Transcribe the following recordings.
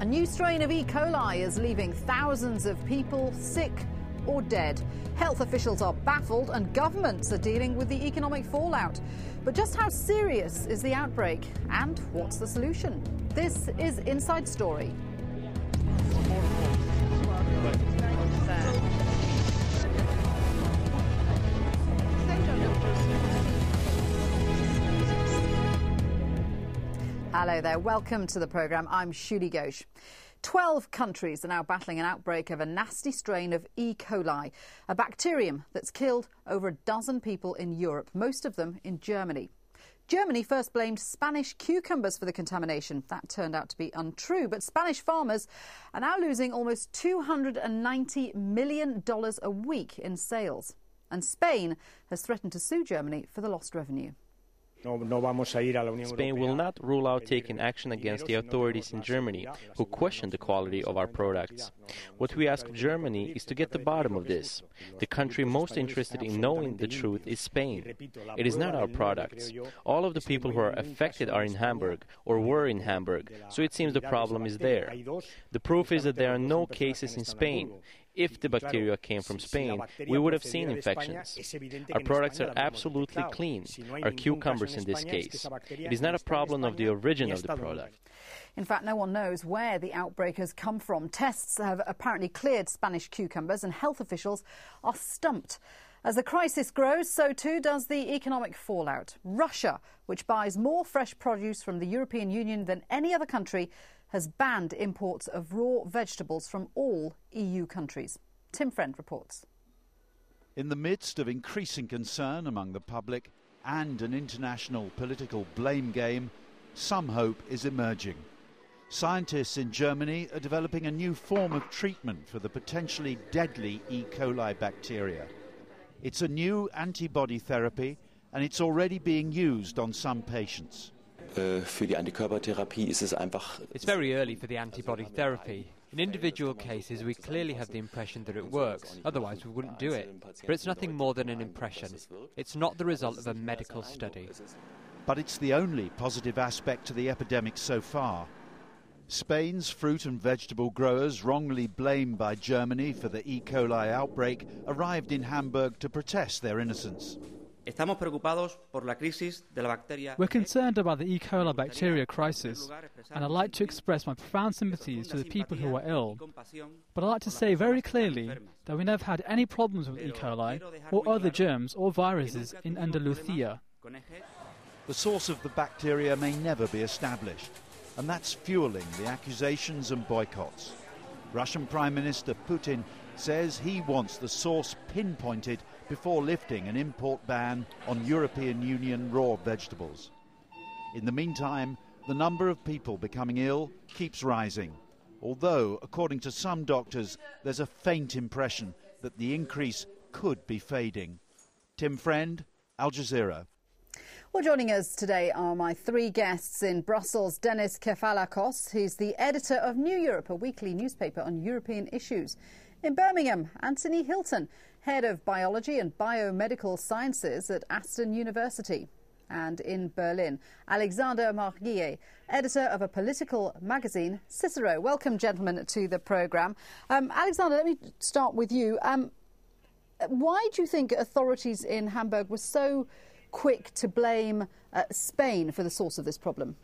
A new strain of E-coli is leaving thousands of people sick or dead. Health officials are baffled and governments are dealing with the economic fallout. But just how serious is the outbreak and what's the solution? This is Inside Story. Hello there, welcome to the programme. I'm Shuli Ghosh. 12 countries are now battling an outbreak of a nasty strain of E. coli, a bacterium that's killed over a dozen people in Europe, most of them in Germany. Germany first blamed Spanish cucumbers for the contamination. That turned out to be untrue, but Spanish farmers are now losing almost $290 million a week in sales. And Spain has threatened to sue Germany for the lost revenue. Spain will not rule out taking action against the authorities in Germany, who question the quality of our products. What we ask of Germany is to get to the bottom of this. The country most interested in knowing the truth is Spain. It is not our products. All of the people who are affected are in Hamburg, or were in Hamburg, so it seems the problem is there. The proof is that there are no cases in Spain. If the bacteria came from Spain, we would have seen infections. Our products are absolutely clean, our cucumbers in this case. It is not a problem of the origin of the product. In fact, no one knows where the outbreak has come from. Tests have apparently cleared Spanish cucumbers and health officials are stumped. As the crisis grows, so too does the economic fallout. Russia, which buys more fresh produce from the European Union than any other country, has banned imports of raw vegetables from all EU countries. Tim Friend reports. In the midst of increasing concern among the public and an international political blame game, some hope is emerging. Scientists in Germany are developing a new form of treatment for the potentially deadly E. coli bacteria. It's a new antibody therapy and it's already being used on some patients. It's very early for the antibody therapy. In individual cases, we clearly have the impression that it works. Otherwise, we wouldn't do it. But it's nothing more than an impression. It's not the result of a medical study. But it's the only positive aspect to the epidemic so far. Spain's fruit and vegetable growers, wrongly blamed by Germany for the E. coli outbreak, arrived in Hamburg to protest their innocence. We're concerned about the E. coli bacteria crisis, and I'd like to express my profound sympathies to the people who are ill. But I'd like to say very clearly that we never had any problems with E. coli or other germs or viruses in Andalusia. The source of the bacteria may never be established, and that's fueling the accusations and boycotts. Russian Prime Minister Putin says he wants the source pinpointed before lifting an import ban on European Union raw vegetables. In the meantime, the number of people becoming ill keeps rising, although, according to some doctors, there's a faint impression that the increase could be fading. Tim Friend, Al Jazeera. Well, joining us today are my three guests in Brussels. Denis Kefalakos, he's the editor of New Europe, a weekly newspaper on European issues. In Birmingham, Anthony Hilton, head of biology and biomedical sciences at Aston University. And in Berlin, Alexander Marguillet, editor of a political magazine, Cicero. Welcome, gentlemen, to the programme. Alexander, let me start with you. Why do you think authorities in Hamburg were so quick to blame Spain for the source of this problem?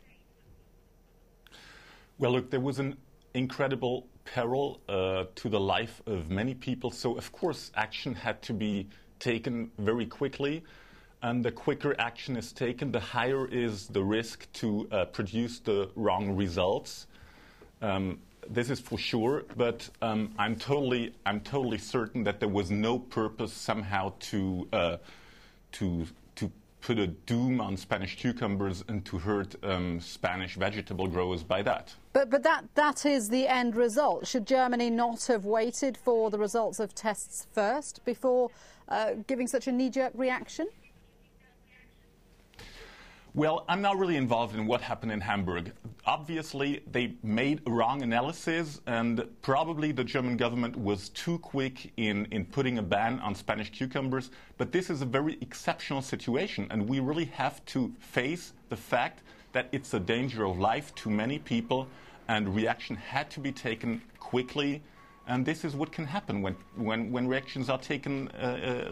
Well, look, there was an incredible peril to the life of many people. So, of course, action had to be taken very quickly. And the quicker action is taken, the higher is the risk to produce the wrong results. This is for sure. But I'm totally certain that there was no purpose somehow to put a doom on Spanish cucumbers and to hurt Spanish vegetable growers by that. But that is the end result. Should Germany not have waited for the results of tests first before giving such a knee-jerk reaction? Well, I'm not really involved in what happened in Hamburg. Obviously, they made a wrong analysis, and probably the German government was too quick in putting a ban on Spanish cucumbers. But this is a very exceptional situation, and we really have to face the fact that it's a danger of life to many people, and reaction had to be taken quickly. And this is what can happen when reactions are taken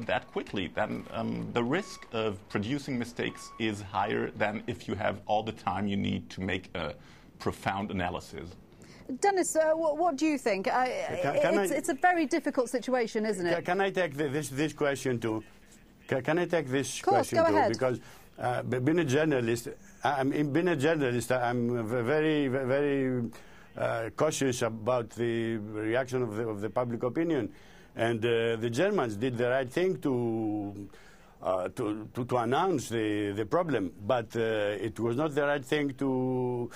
that quickly. Then the risk of producing mistakes is higher than if you have all the time you need to make a profound analysis. Dennis, what do you think? It's a very difficult situation, isn't it? Can I take this question too? Can I take this question too? Ahead. Because being a journalist, I'm very, very cautious about the reaction of the public opinion, and the Germans did the right thing to announce the problem, but it was not the right thing to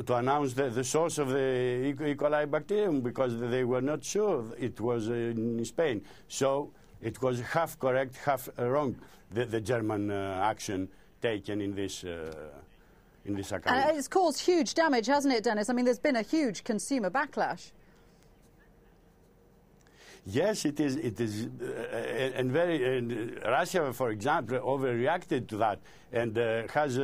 announce the source of the E. coli bacterium, because they were not sure it was in Spain. So it was half correct, half wrong, the German action taken in this account. And it's caused huge damage, hasn't it, Dennis? I mean, there's been a huge consumer backlash. Yes, it is, and Russia, for example, overreacted to that and has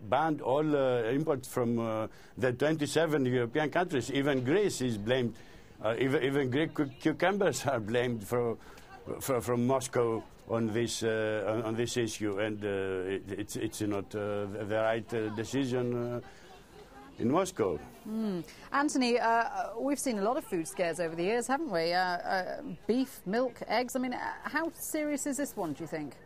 banned all imports from the 27 European countries. Even Greece is blamed. Even Greek cucumbers are blamed from Moscow on this issue, and it's not the right decision in Moscow. Anthony, we've seen a lot of food scares over the years, haven't we? Beef, milk, eggs. I mean, how serious is this one, do you think?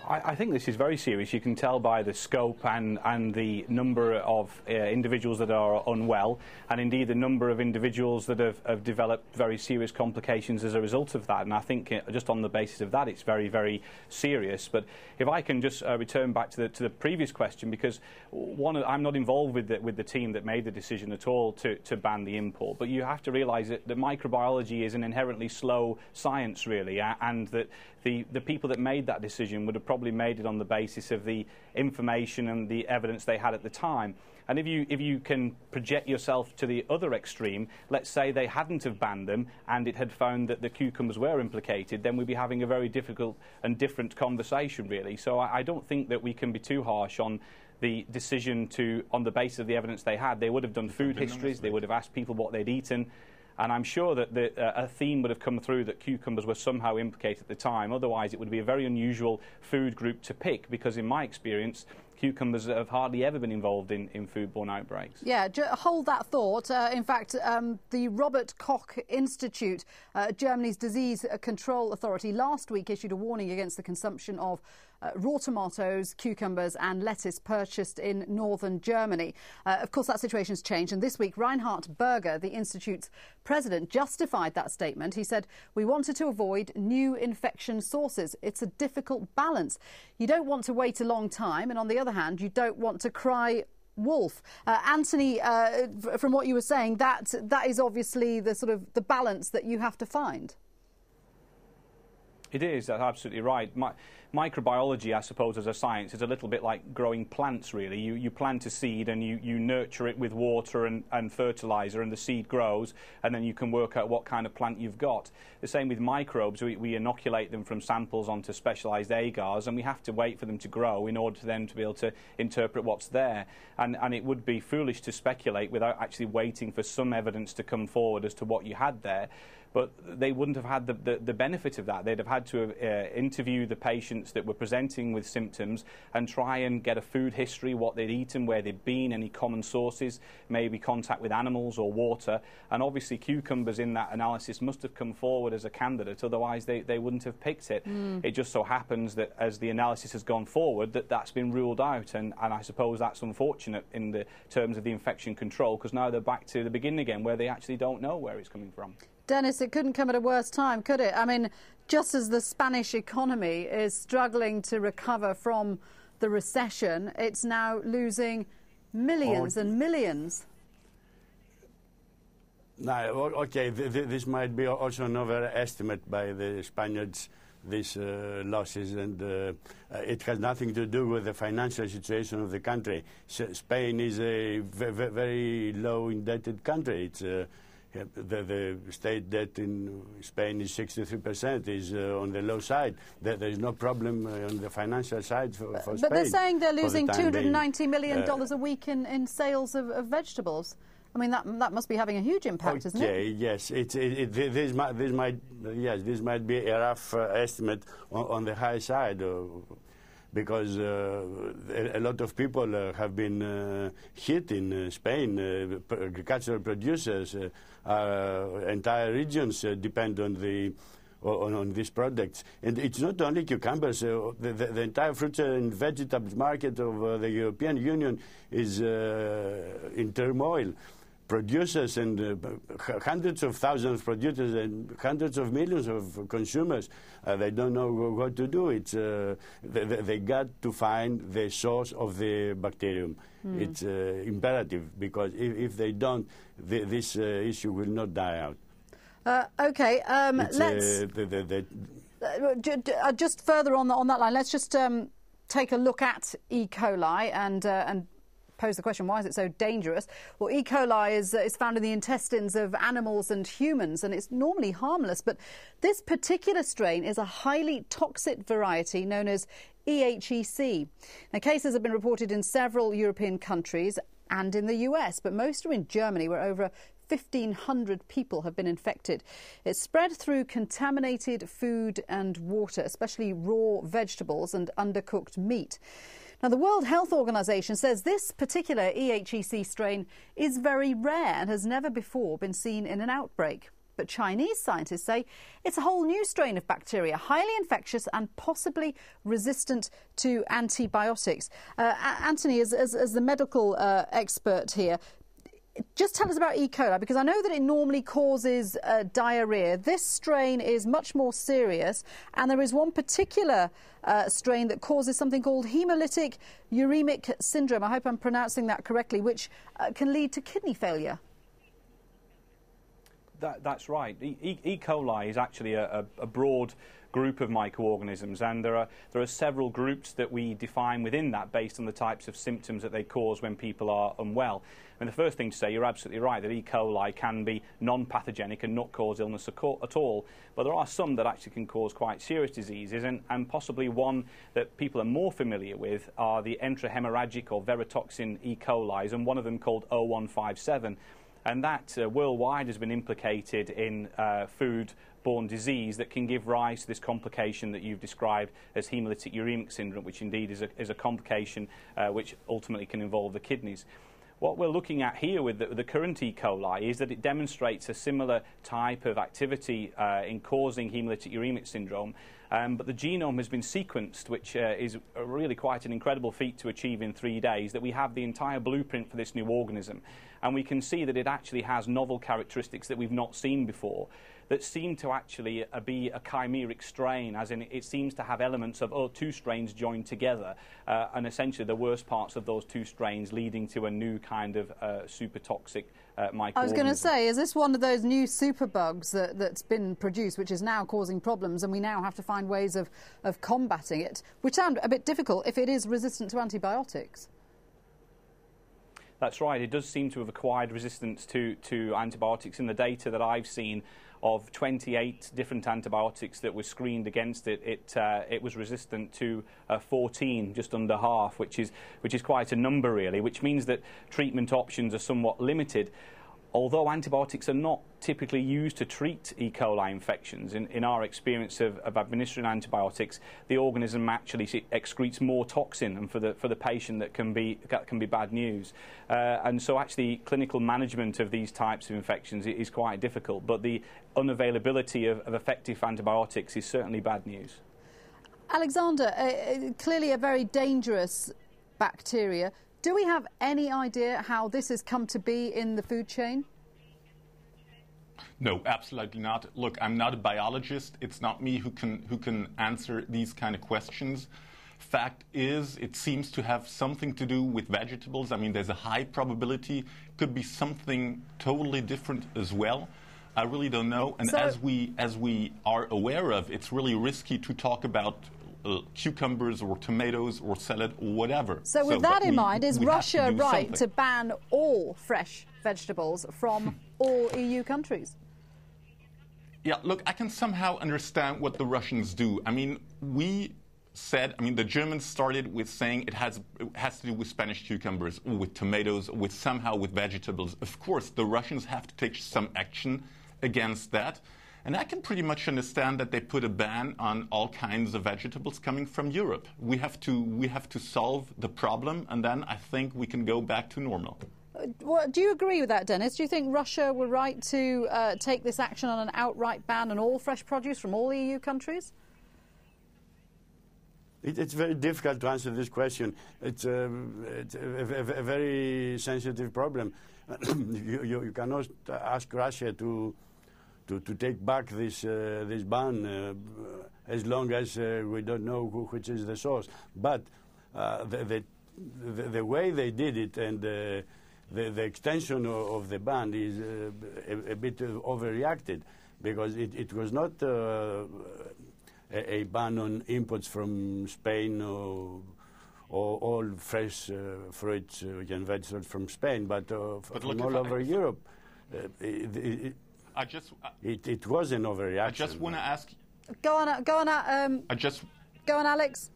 I think this is very serious. You can tell by the scope and the number of individuals that are unwell, and indeed the number of individuals that have developed very serious complications as a result of that. And I think just on the basis of that, it's very, very serious. But if I can just return back to the previous question, because I'm not involved with the team that made the decision at all to ban the import. But you have to realise that microbiology is an inherently slow science, really, and that the people that made that decision would have probably made it on the basis of the information and the evidence they had at the time. And if you can project yourself to the other extreme, let's say they hadn't have banned them and it had found that the cucumbers were implicated, then we'd be having a very difficult and different conversation, really. So I don't think that we can be too harsh on the decision on the basis of the evidence they had. They would have done food histories, they would have asked people what they'd eaten. And I'm sure that a theme would have come through that cucumbers were somehow implicated at the time. Otherwise, it would be a very unusual food group to pick, because in my experience, cucumbers have hardly ever been involved in foodborne outbreaks. Yeah, hold that thought. In fact, the Robert Koch Institute, Germany's disease control authority, last week issued a warning against the consumption of raw tomatoes, cucumbers and lettuce purchased in northern Germany. Of course, that situation's changed, and this week Reinhard Berger, the Institute's president, justified that statement. He said, "We wanted to avoid new infection sources. It's a difficult balance. You don't want to wait a long time, and on the other hand, you don't want to cry wolf." Anthony, from what you were saying, that is obviously the balance that you have to find. It is, that's absolutely right. Microbiology, I suppose, as a science, is a little bit like growing plants, really. You plant a seed and you nurture it with water and fertiliser, and the seed grows, and then you can work out what kind of plant you've got. The same with microbes. We inoculate them from samples onto specialised agars, and we have to wait for them to grow in order for them to be able to interpret what's there. And it would be foolish to speculate without actually waiting for some evidence to come forward as to what you had there. But they wouldn't have had the benefit of that. They'd have had to interview the patients that were presenting with symptoms and try and get a food history, what they'd eaten, where they'd been, any common sources, maybe contact with animals or water. And obviously cucumbers in that analysis must have come forward as a candidate, otherwise they wouldn't have picked it. It just so happens that as the analysis has gone forward, that's been ruled out, and I suppose that's unfortunate in the terms of the infection control, because now they're back to the beginning again, where they actually don't know where it's coming from. Dennis, it couldn't come at a worse time, could it? I mean, just as the Spanish economy is struggling to recover from the recession, it's now losing millions and millions. No, okay, this might be also an overestimate by the Spaniards, these losses, and it has nothing to do with the financial situation of the country. Spain is a very low indebted country. It's the state debt in Spain is 63%, is on the low side. There is no problem on the financial side for Spain. But they're saying they're losing $290 million a week in sales of vegetables. I mean, that must be having a huge impact, isn't it? Yes. This might be a rough estimate on the high side, because a lot of people have been hit in Spain. Agricultural producers, entire regions depend on these products. And it's not only cucumbers. The entire fruits and vegetables market of the European Union is in turmoil. Producers and hundreds of thousands of producers and hundreds of millions of consumers, they don't know what to do. They got to find the source of the bacterium. It's imperative, because if they don't, this issue will not die out. Okay, let's just further on that line. Let's just take a look at E. coli and pose the question, why is it so dangerous? Well, E. coli is found in the intestines of animals and humans, and it's normally harmless. But this particular strain is a highly toxic variety known as EHEC. Now, cases have been reported in several European countries and in the US, but most are in Germany, where over 1,500 people have been infected. It's spread through contaminated food and water, especially raw vegetables and undercooked meat. Now, the World Health Organization says this particular EHEC strain is very rare and has never before been seen in an outbreak. But Chinese scientists say it's a whole new strain of bacteria, highly infectious and possibly resistant to antibiotics. Anthony, as the medical expert here, just tell us about E. coli, because I know that it normally causes diarrhoea. This strain is much more serious, and there is one particular strain that causes something called hemolytic uremic syndrome. I hope I'm pronouncing that correctly, which can lead to kidney failure. That's right. E. coli is actually a broad group of microorganisms, and there are several groups that we define within that based on the types of symptoms that they cause when people are unwell. And the first thing to say, you're absolutely right, that E. coli can be non-pathogenic and not cause illness at all, but there are some that actually can cause quite serious diseases, and possibly one that people are more familiar with are the enterohemorrhagic or verotoxin E. coli, and one of them called 0157. And that worldwide has been implicated in food-borne disease that can give rise to this complication that you've described as hemolytic uremic syndrome, which indeed is a complication which ultimately can involve the kidneys. What we're looking at here with the current E. coli is that it demonstrates a similar type of activity in causing hemolytic uremic syndrome, but the genome has been sequenced, which is really quite an incredible feat to achieve in 3 days, that we have the entire blueprint for this new organism. And we can see that it actually has novel characteristics that we've not seen before, that seem to actually be a chimeric strain, as in it seems to have elements of two strains joined together, and essentially the worst parts of those two strains leading to a new kind of super toxic microorganism. I was going to say, is this one of those new superbugs that's been produced, which is now causing problems, and we now have to find ways of combating it, which sound a bit difficult if it is resistant to antibiotics? That's right. It does seem to have acquired resistance to antibiotics. In the data that I've seen of 28 different antibiotics that were screened against it, it was resistant to 14, just under half, which is quite a number, really, which means that treatment options are somewhat limited. Although antibiotics are not typically used to treat E. coli infections, in our experience of administering antibiotics, the organism actually excretes more toxin, and for the patient that can be bad news. And so actually clinical management of these types of infections is quite difficult, but the unavailability of effective antibiotics is certainly bad news. Alexander, clearly a very dangerous bacteria. Do we have any idea how this has come to be in the food chain? No, absolutely not. Look, I'm not a biologist. It's not me who can answer these kind of questions. Fact is, it seems to have something to do with vegetables. I mean, there's a high probability. It could be something totally different as well. I really don't know. And so, as we are aware of, it's really risky to talk about cucumbers or tomatoes or salad or whatever. So with that in mind, is Russia right to ban all fresh vegetables from all EU countries? Yeah, look, I can somehow understand what the Russians do. I mean, the Germans started with saying it has to do with Spanish cucumbers, or with tomatoes, or somehow with vegetables. Of course, the Russians have to take some action against that. And I can pretty much understand that they put a ban on all kinds of vegetables coming from Europe. We have to solve the problem, and then I think we can go back to normal. Do you agree with that, Dennis? Do you think Russia were right to take this action on an outright ban on all fresh produce from all EU countries? It's very difficult to answer this question. It's a very sensitive problem. You cannot ask Russia to take back this ban as long as we don't know which is the source. But the way they did it and the extension of the ban is a bit overreacted, because it was not a ban on imports from Spain or all fresh fruits and vegetables from Spain, but from all over Europe. It was an overreaction. I just want to ask. Go on, Alex.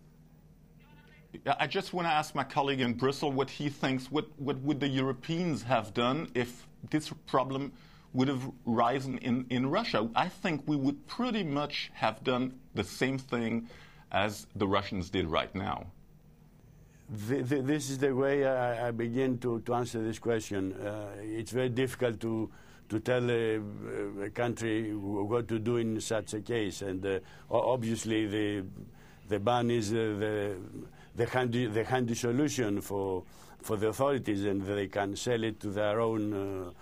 I just want to ask my colleague in Brussels what he thinks. What would the Europeans have done if this problem would have risen in Russia? I think we would pretty much have done the same thing as the Russians did right now. This is the way I begin to answer this question. It's very difficult to tell a country what to do in such a case, and obviously the ban is the handy solution for the authorities, and they can sell it to their own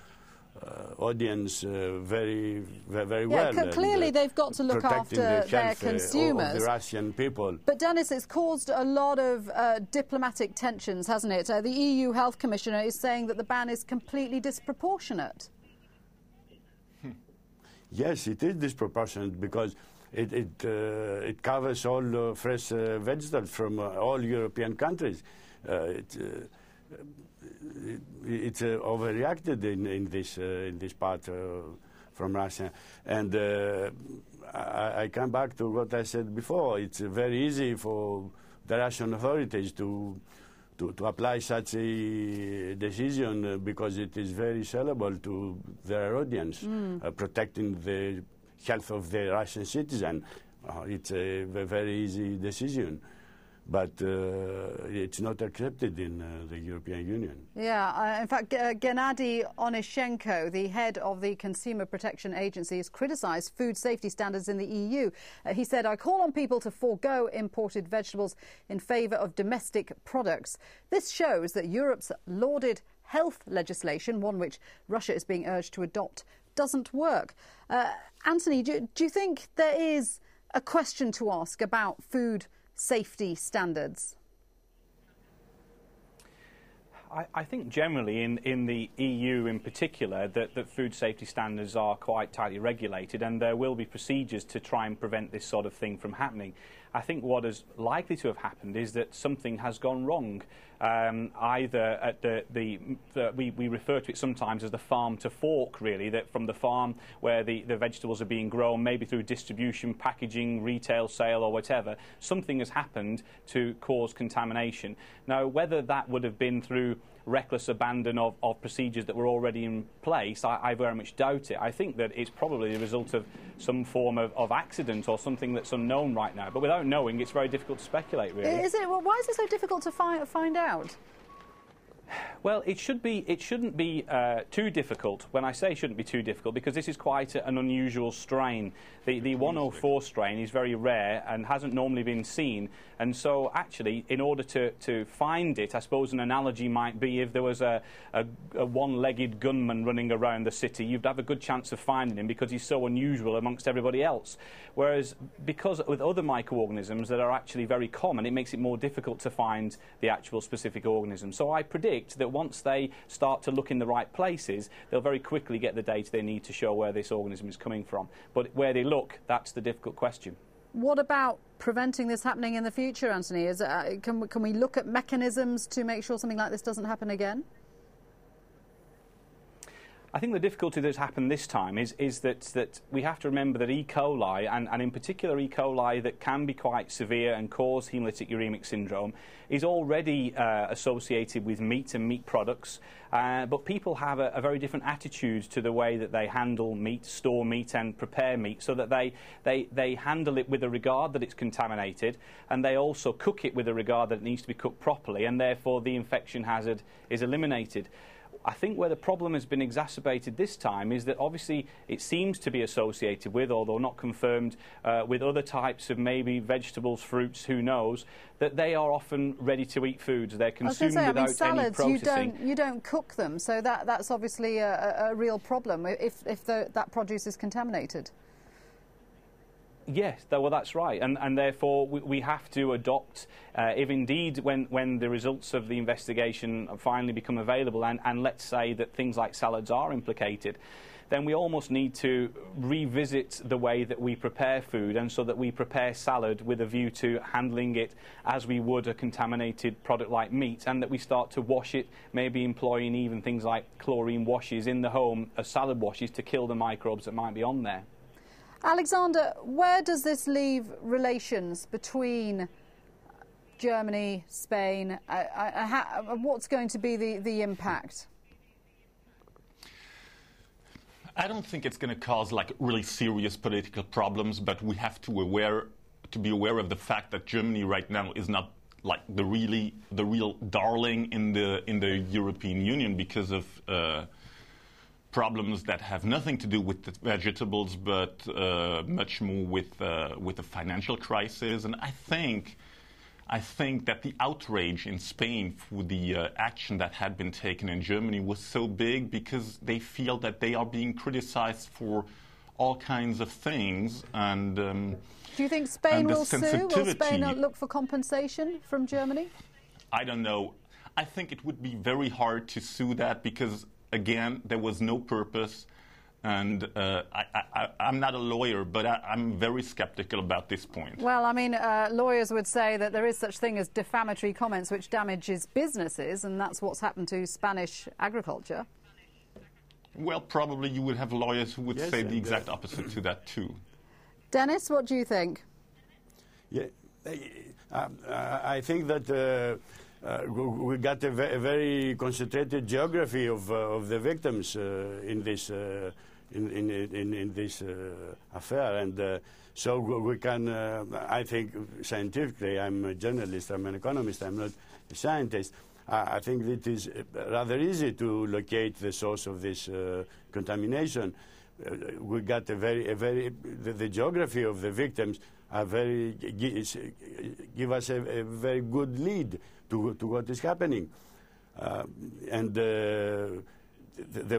audience very well. Clearly they've got to look after their consumers. Of the Russian people. But Dennis, it's caused a lot of diplomatic tensions, hasn't it? The EU Health Commissioner is saying that the ban is completely disproportionate. Yes, it is disproportionate because it covers all fresh vegetables from all European countries. It's overreacted in this part from Russia, and I come back to what I said before. It's very easy for the Russian authorities to apply such a decision because it is very sellable to their audience, protecting the health of the Russian citizen. It's a very easy decision. But it's not accepted in the European Union. Yeah, in fact, Gennady Onishenko, the head of the Consumer Protection Agency, has criticised food safety standards in the EU. He said, "I call on people to forego imported vegetables in favour of domestic products. This shows that Europe's lauded health legislation, one which Russia is being urged to adopt, doesn't work." Anthony, do you think there is a question to ask about food safety standards? I think generally in the EU in particular that food safety standards are quite tightly regulated, and there will be procedures to try and prevent this sort of thing from happening. I think what is likely to have happened is that something has gone wrong. Either at we refer to it sometimes as the farm to fork, really, that from the farm where the vegetables are being grown, maybe through distribution, packaging, retail sale or whatever, something has happened to cause contamination. Now, whether that would have been through reckless abandon of procedures that were already in place, I very much doubt it. I think that it's probably the result of some form of accident or something that's unknown right now. But without knowing, it's very difficult to speculate, really. Is it? Well, why is it so difficult to find out? Well, it shouldn't be too difficult. When I say shouldn't be too difficult, because this is quite an unusual strain. The 104 strain is very rare and hasn't normally been seen. And so, actually, in order to find it, I suppose an analogy might be if there was a one-legged gunman running around the city, you'd have a good chance of finding him because he's so unusual amongst everybody else. Whereas, because with other microorganisms that are actually very common, it makes it more difficult to find the actual specific organism. So I predict that once they start to look in the right places, they'll very quickly get the data they need to show where this organism is coming from. But where they look, that's the difficult question. What about preventing this happening in the future, Anthony? Can we look at mechanisms to make sure something like this doesn't happen again? I think the difficulty that's happened this time is that we have to remember that E. coli, and in particular E. coli that can be quite severe and cause hemolytic uremic syndrome, is already associated with meat and meat products, but people have a very different attitude to the way that they handle meat, store meat and prepare meat, so that they handle it with a regard that it's contaminated, and they also cook it with a regard that it needs to be cooked properly, and therefore the infection hazard is eliminated. I think where the problem has been exacerbated this time is that obviously it seems to be associated with, although not confirmed, with other types of maybe vegetables, fruits, who knows, that they are often ready-to-eat foods. They're consumed without salads, any processing. You don't cook them, so that's obviously a real problem if that produce is contaminated. Yes, well, that's right, and therefore we have to adopt, if indeed when the results of the investigation finally become available, and let's say that things like salads are implicated, then we almost need to revisit the way that we prepare food, and so that we prepare salad with a view to handling it as we would a contaminated product like meat, and that we start to wash it, maybe employing even things like chlorine washes in the home as salad washes to kill the microbes that might be on there. Alexander, where does this leave relations between Germany, Spain? What's going to be the impact? I don't think it's going to cause like really serious political problems, but we have to be aware of the fact that Germany right now is not like the real darling in the European Union because of problems that have nothing to do with the vegetables, but much more with the financial crisis. And I think that the outrage in Spain for the action that had been taken in Germany was so big because they feel that they are being criticized for all kinds of things. And do you think Spain will sue? Will Spain look for compensation from Germany? I don't know. I think it would be very hard to sue that because, again, there was no purpose, and I'm not a lawyer, but I'm very skeptical about this point. Well, I mean, lawyers would say that there is such thing as defamatory comments which damages businesses, and that's what's happened to Spanish agriculture. Well, probably you would have lawyers who would say the exact opposite to that, too. Dennis, what do you think? Yeah, I think that we got a very concentrated geography of the victims in this affair, and so we can. I think scientifically, I'm a journalist, I'm an economist, I'm not a scientist. I think it is rather easy to locate the source of this contamination. We got the geography of the victims are give us a very good lead to what is happening, and the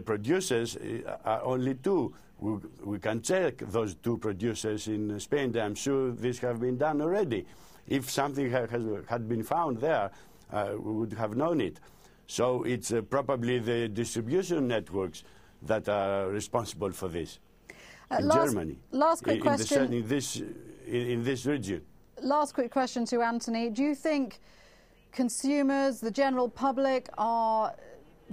producers are only two. We can check those two producers in Spain. I'm sure this have been done already. If something had been found there, we would have known it. So it's probably the distribution networks that are responsible for this in Germany. Last quick question. In this region. Last quick question to Anthony. Do you think consumers, the general public, are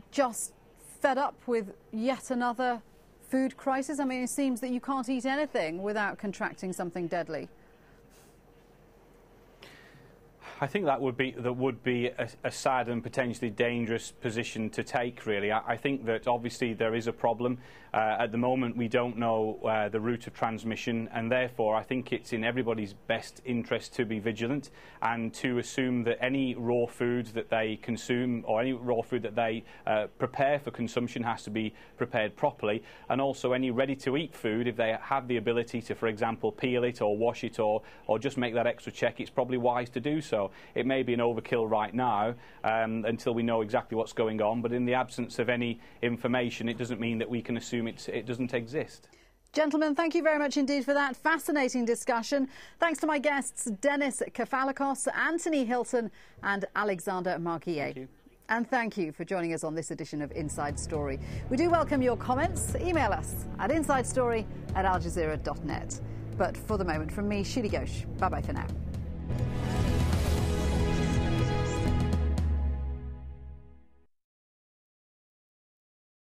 just fed up with yet another food crisis? I mean, it seems that you can't eat anything without contracting something deadly. I think that would be a sad and potentially dangerous position to take, really. I think that obviously there is a problem. At the moment, we don't know the route of transmission, and therefore I think it's in everybody's best interest to be vigilant and to assume that any raw food that they consume or any raw food that they prepare for consumption has to be prepared properly, and also any ready-to-eat food, if they have the ability to, for example, peel it or wash it or just make that extra check, it's probably wise to do so. It may be an overkill right now until we know exactly what's going on, but in the absence of any information, it doesn't mean that we can assume it doesn't exist. Gentlemen, thank you very much indeed for that fascinating discussion. Thanks to my guests, Denis Kefalakos, Anthony Hilton and Alexander Marguillet. And thank you for joining us on this edition of Inside Story. We do welcome your comments. Email us at insidestory@aljazeera.net. But for the moment, from me, Shiri Ghosh, bye-bye for now.